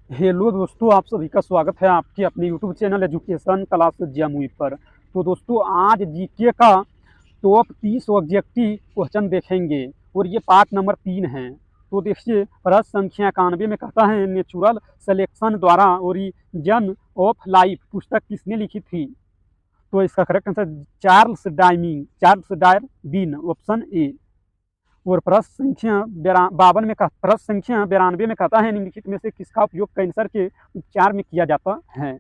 Hello दोस्तों, आप सभी का स्वागत है आपके अपने YouTube channel education class Jamui पर। तो दोस्तों, आज जीके का टॉप 30 ऑब्जेक्टिव क्वेश्चन देखेंगे और ये पार्ट नंबर 3 है। तो देखिए, प्रश्न संख्या 91 में कहता है, नेचुरल सिलेक्शन द्वारा ओरिजिन ऑफ लाइफ पुस्तक किसने लिखी थी? तो इसका correct answer Charles Darwin, option A. और प्रश्न संख्या 92 में कहता है, निम्नलिखित में से किसका उपयोग कैंसर के उपचार में किया जाता है?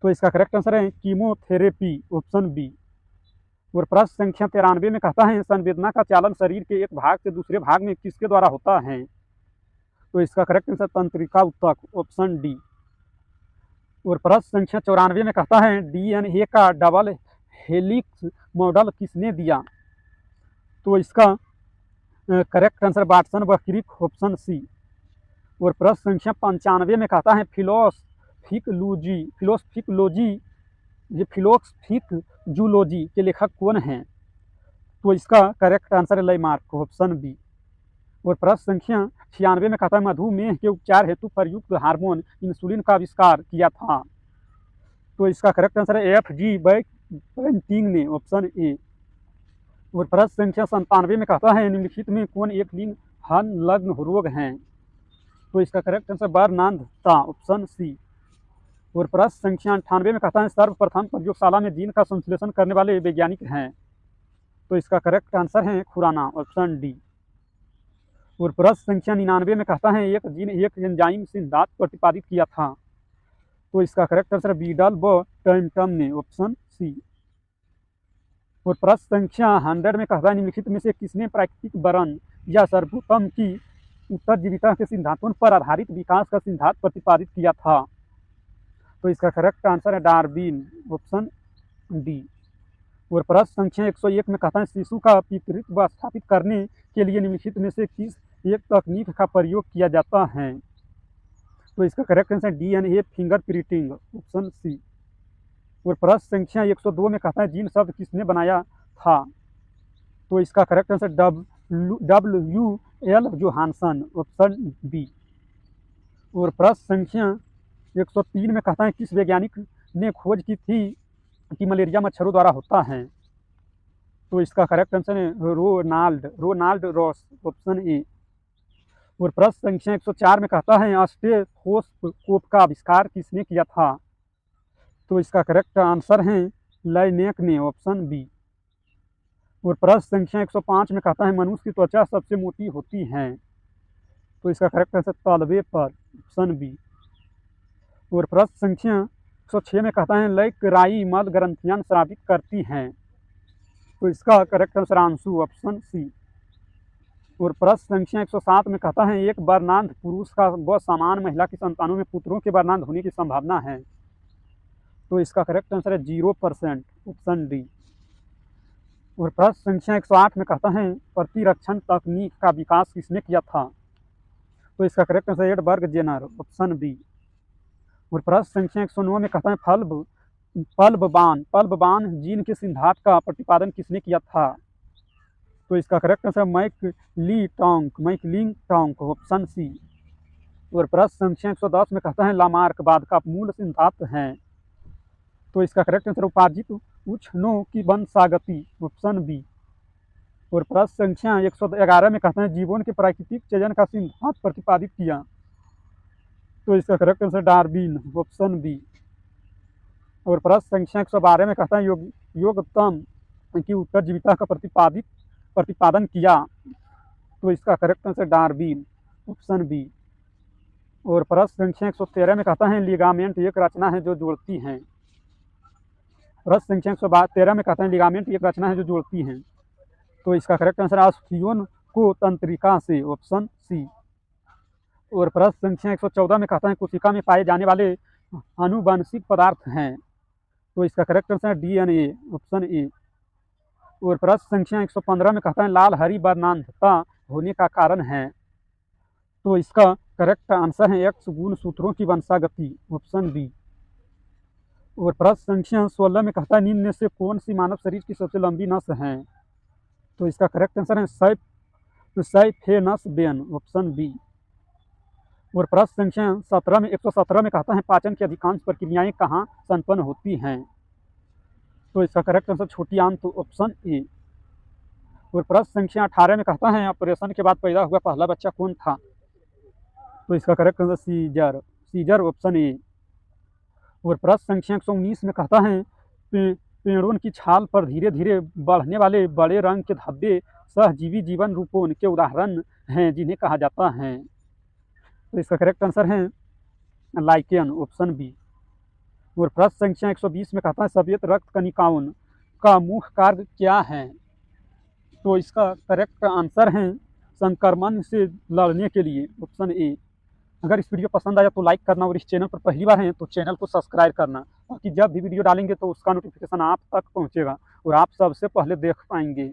तो इसका करेक्ट आंसर है कीमोथेरेपी, ऑप्शन बी। और प्रश्न संख्या 93 में कहता है, संवेदना का चालन शरीर के एक भाग से दूसरे भाग में किसके द्वारा होता है? तो इसका करेक्ट आंसर तंत्रिका ऊतक, ऑप्शन डी। और प्रश्न संख्या 94 में कहता है, डीएनए का डबल हेलिक्स मॉडल किसने दिया? तो इसका करेक्ट आंसर वाटसन व क्रिक, ऑप्शन सी। और प्रश्न संख्या 95 में कहता है, फिलोसफिक जूलॉजी के लेखक कौन हैं? तो इसका करेक्ट आंसर है लेमार्क, ऑप्शन बी। और प्रश्न संख्या 96 में कहता है, मधुमेह के उपचार हेतु प्रयुक्त हार्मोन इंसुलिन का आविष्कार किया था? तो इसका करेक्ट आंसर है एफ.जी. बैंटिंग ने, ऑप्शन ए। और प्रश्न संख्या 97 में कहता है, निम्नलिखित में कौन एक लिंग संलग्न रोग हैं? तो इसका करेक्ट आंसर वर्णांधता, ऑप्शन सी। और प्रश्न संख्या 98 में कहता है, सर्वप्रथम प्रयोगशाला में जीन का संश्लेषण करने वाले वैज्ञानिक हैं? तो इसका करेक्ट आंसर है खुराना, ऑप्शन डी। और प्रश्न संख्या 99 में कहता है, एक जीन एक एंजाइम सिद्धांत प्रतिपादित किया था? तो इसका करेक्ट आंसर बीडल व टैंटम ने, ऑप्शन सी। और प्रश्न संख्या 100 में कहता है, निम्नलिखित में से किसने प्राकृतिक वरण या सर्वोत्तम की उत्तरजीविता के सिद्धांतों पर आधारित विकास का सिद्धांत प्रतिपादित किया था? तो इसका करेक्ट आंसर है डार्विन, ऑप्शन डी। और प्रश्न संख्या 101 में कहता है, शिशु का पितृत्व स्थापित करने के लिए निम्नलिखित में से किस एक तकनीक का प्रयोग किया जाता है? तो इसका correct answer DNA fingerprinting, option C. और प्रश्न संख्या 102 में कहता है, जीन शब्द किसने बनाया था? तो इसका correct answer W L. Johansson, option B. और प्रश्न संख्या 103 में कहता है, किस वैज्ञानिक ने खोज की थी कि मलेरिया मच्छरों द्वारा होता है? तो इसका करेक्ट आंसर है रोनाल्ड रॉस, ऑप्शन ए। और प्रश्न संख्या 104 में कहता है, स्टेथोस्कोप का आविष्कार किसने किया था? तो इसका करेक्ट आंसर है लाइनेक ने, ऑप्शन बी। और प्रश्न संख्या 105 में कहता है, मनुष्य की त्वचा सबसे मोटी होती है? तो इसका करेक्ट आंसर तलवे पर, ऑप्शन बी। और प्रश्न संख्या 106 में कहता है, लैक्राई मल ग्रंथियां स्रावित करती हैं? तो इसका करेक्ट आंसर आंसू, ऑप्शन सी। और प्रश्न संख्या 107 में कहता है, एक वर्णांध पुरुष का व समान महिला की संतानों में पुत्रों के वर्णांध होने की संभावना है? तो इसका करेक्ट आंसर है 0%, ऑप्शन डी। और प्रश्न संख्या 108 में कहता है, प्रतिरक्षण तकनीक का विकास किसने किया था? तो इसका correct answer Edward Jenner, option B. और प्रश्न संख्या 109 में कहता है, पल्बबान जीन के सिद्धांत का प्रतिपादन किसने किया था? तो इसका correct answer McClintock, option C. और प्रश्न संख्या 110 में कहता है, लामार्कवाद का मूल सिद्धांत है? तो इसका करेक्ट आंसर उपार्जित उष्णों की वंशागति, ऑप्शन बी। और प्रश्न संख्या 111 में कहते हैं, जीवों के प्राकृतिक चयन का सिद्धांत प्रतिपादित किया? तो इसका correct answer Darwin, option B. और प्रश्न संख्या 112 में कहता है, योगतम की उत्तरजीविता का प्रतिपादन किया? तो इसका correct answer Darwin, option B. और प्रश्न संख्या 113 में कहता है, लिगामेंट एक रचना है जो जोड़ती हैं? प्रश्न संख्या 113 में कहता है, लिगामेंट एक रचना है जो जोड़ती हैं? तो इसका करेक्ट आंसर ऑस्टियोन को तंत्रिका से, ऑप्शन सी। और प्रश्न संख्या 114 में कहता है, कोशिका में पाए जाने वाले आनुवंशिक पदार्थ हैं? तो इसका करेक्ट आंसर है डीएनए, ऑप्शन ए। और प्रश्न संख्या 115 में कहता है, लाल हरी वर्णांधता होने का कारण है? तो इसका करेक्ट आंसर है एक्स गुणसूत्रों की वंशागति, ऑप्शन बी। और प्रश्न संख्या 16 में कहता है, निम्न में से कौन सी मानव शरीर की सबसे लंबी नस है? तो इसका करेक्ट आंसर है साइफेनस वेन, ऑप्शन बी। और प्रश्न संख्या 17 में 117 में कहता है पाचन की अधिकांश प्रक्रियाएं कहाँ संपन्न होती हैं। तो इसका करेक्ट आंसर छोटी आंत तो ऑप्शन ए। और प्रश्न संख्या 18 में कहता है ऑपरेशन के बाद पैदा हुआ पहला बच्चा कौन था। तो इसका correct answer Caesar, Caesar option A. और प्रश्न संख्या 119 में कहता है पेड़ों की छाल पर धीरे धीरे बढ़ने वाले बड़े रंग के धब्बे सहजीवी जीवन रूपों के उदाहरण हैं जिन्हें कहा जाता है। तो इसका करेक्ट आंसर है लाइकेन ऑप्शन बी। और प्रश्न संख्या 120 में कहता है सफेद रक्त कणिकाओं का मुख्य कार्य क्या है। तो इसका करेक्ट आंसर है संक्रमण से लड़ने के लिए, ऑप्शन ए। अगर इस वीडियो पसंद आया तो लाइक करना और इस चैनल पर पहली बार हैं तो चैनल को सब्सक्राइब करना, ताकि जब भी वीडियो डालेंगे तो उसका नोटिफिकेशन आप तक पहुंचेगा और आप सबसे पहले देख पाएंगे।